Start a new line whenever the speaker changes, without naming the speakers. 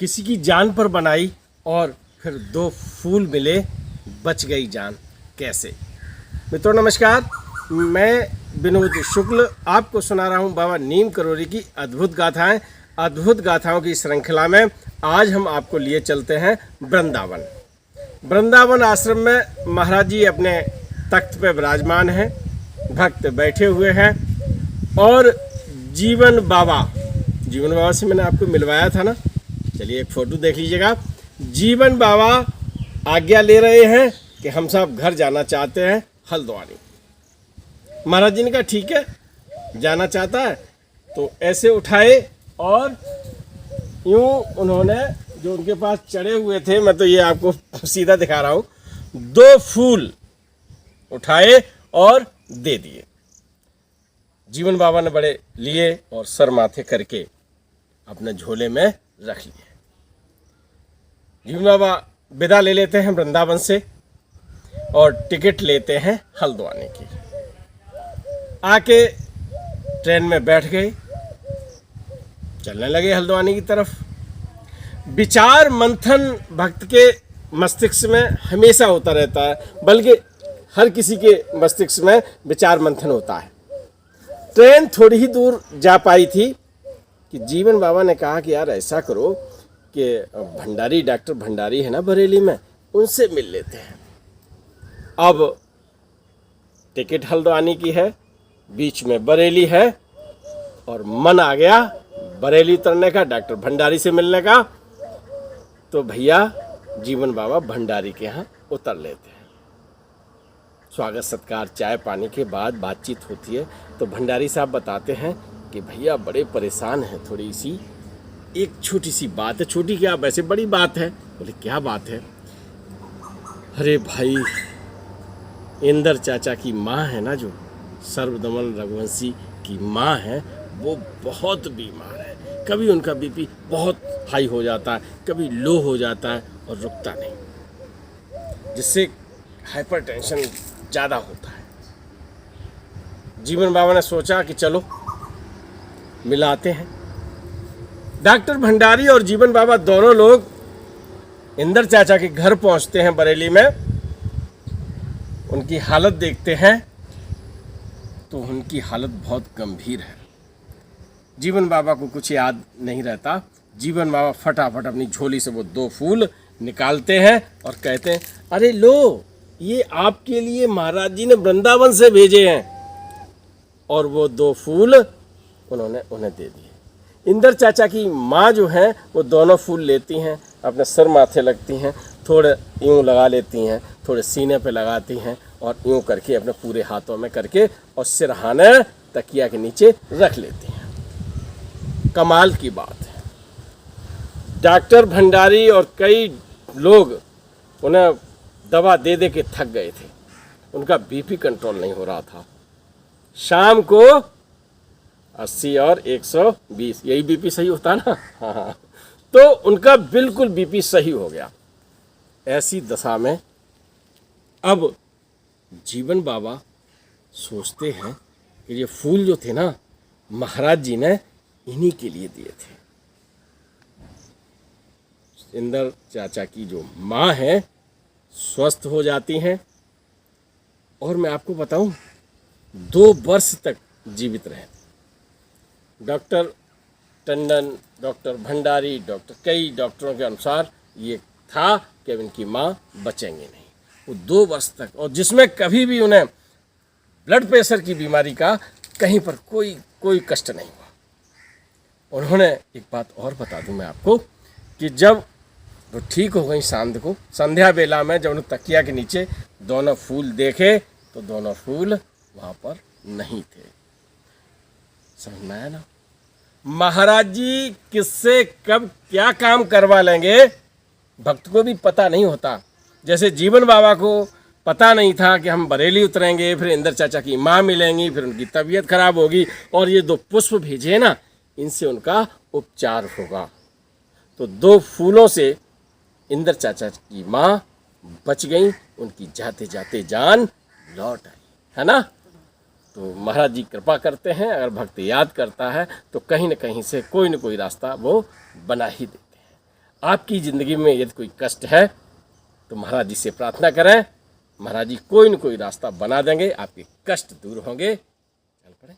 किसी की जान पर बनाई और फिर 2 फूल मिले, बच गई जान कैसे। मित्रों नमस्कार, मैं विनोद शुक्ल आपको सुना रहा हूँ बाबा नीम करोली की अद्भुत गाथाएं। अद्भुत गाथाओं की श्रृंखला में आज हम आपको लिए चलते हैं वृंदावन। वृंदावन आश्रम में महाराज जी अपने तख्त पे विराजमान हैं, भक्त बैठे हुए हैं और जीवन बाबा से मैंने आपको मिलवाया था ना, चलिए एक फ़ोटो देख लीजिएगा। जीवन बाबा आज्ञा ले रहे हैं कि हम सब घर जाना चाहते हैं हल्द्वानी। महाराज जी ने कहा ठीक है, जाना चाहता है तो ऐसे उठाए और यूँ उन्होंने जो उनके पास चढ़े हुए थे, मैं तो ये आपको सीधा दिखा रहा हूँ, 2 फूल उठाए और दे दिए। जीवन बाबा ने बड़े लिए और सर माथे करके अपने झोले में रख लिए। जीवन बाबा विदा ले लेते हैं वृंदावन से और टिकट लेते हैं हल्द्वानी की। आके ट्रेन में बैठ गए, चलने लगे हल्द्वानी की तरफ। विचार मंथन भक्त के मस्तिष्क में हमेशा होता रहता है, बल्कि हर किसी के मस्तिष्क में विचार मंथन होता है। ट्रेन थोड़ी ही दूर जा पाई थी कि जीवन बाबा ने कहा कि यार ऐसा करो कि भंडारी, डॉक्टर भंडारी है ना बरेली में, उनसे मिल लेते हैं। अब टिकट हल्द्वानी की है, बीच में बरेली है और मन आ गया बरेली उतरने का, डॉक्टर भंडारी से मिलने का। तो भैया जीवन बाबा भंडारी के यहाँ उतर लेते हैं। स्वागत सत्कार चाय पानी के बाद बातचीत होती है तो भंडारी साहब बताते हैं कि भैया बड़े परेशान हैं, थोड़ी सी एक छोटी सी बात है। छोटी क्या, वैसे बड़ी बात है। बोले क्या बात है? अरे भाई, इंदर चाचा की माँ है ना, जो सर्वदमन रघुवंशी की माँ है, वो बहुत बीमार है। कभी उनका बीपी बहुत हाई हो जाता है, कभी लो हो जाता है और रुकता नहीं, जिससे हाइपरटेंशन ज़्यादा होता है। जीवन बाबा ने सोचा कि चलो मिलाते हैं। डॉक्टर भंडारी और जीवन बाबा दोनों लोग इंदर चाचा के घर पहुंचते हैं बरेली में। उनकी हालत देखते हैं तो उनकी हालत बहुत गंभीर है। जीवन बाबा को कुछ याद नहीं रहता। जीवन बाबा फटाफट अपनी झोली से वो 2 फूल निकालते हैं और कहते हैं, अरे लो, ये आपके लिए महाराज जी ने वृंदावन से भेजे हैं। और वो 2 फूल उन्होंने उन्हें दे दिए। इंदर चाचा की माँ जो हैं वो दोनों फूल लेती हैं, अपने सर माथे लगती हैं, थोड़े यूँ लगा लेती हैं, थोड़े सीने पे लगाती हैं और यूँ करके अपने पूरे हाथों में करके और सिरहाने तकिया के नीचे रख लेती हैं। कमाल की बात है। डॉक्टर भंडारी और कई लोग उन्हें दवा दे दे के थक गए थे। उनका बीपी कंट्रोल नहीं हो रहा था। शाम को 80 और 120, यही बीपी सही होता ना? हाँ, तो उनका बिल्कुल बीपी सही हो गया। ऐसी दशा में अब जीवन बाबा सोचते हैं कि ये फूल जो थे ना, महाराज जी ने इन्हीं के लिए दिए थे। इंदर चाचा की जो माँ है स्वस्थ हो जाती हैं और मैं आपको बताऊं 2 वर्ष तक जीवित रहे। डॉक्टर टंडन, डॉक्टर भंडारी, कई डॉक्टरों के अनुसार ये था कि इनकी माँ बचेंगे नहीं। वो 2 वर्ष तक, और जिसमें कभी भी उन्हें ब्लड प्रेशर की बीमारी का कहीं पर कोई कष्ट नहीं हुआ। उन्होंने एक बात और बता दूं मैं आपको कि जब वो ठीक हो गई, संध्या बेला में जब उन्होंने तकिया के नीचे दोनों फूल देखे तो दोनों फूल वहाँ पर नहीं थे। समझ में आया ना? महाराज जी किससे कब क्या काम करवा लेंगे भक्त को भी पता नहीं होता। जैसे जीवन बाबा को पता नहीं था कि हम बरेली उतरेंगे, फिर इंदर चाचा की माँ मिलेंगी, फिर उनकी तबीयत खराब होगी और ये 2 पुष्प भेजे ना, इनसे उनका उपचार होगा। तो 2 फूलों से इंदर चाचा की माँ बच गई, उनकी जाते जाते जान लौट आई, है ना? तो महाराज जी कृपा करते हैं, अगर भक्त याद करता है तो कहीं न कहीं से कोई न कोई रास्ता वो बना ही देते हैं। आपकी ज़िंदगी में यदि कोई कष्ट है तो महाराज जी से प्रार्थना करें, महाराज जी कोई न कोई रास्ता बना देंगे, आपके कष्ट दूर होंगे। चल पड़े।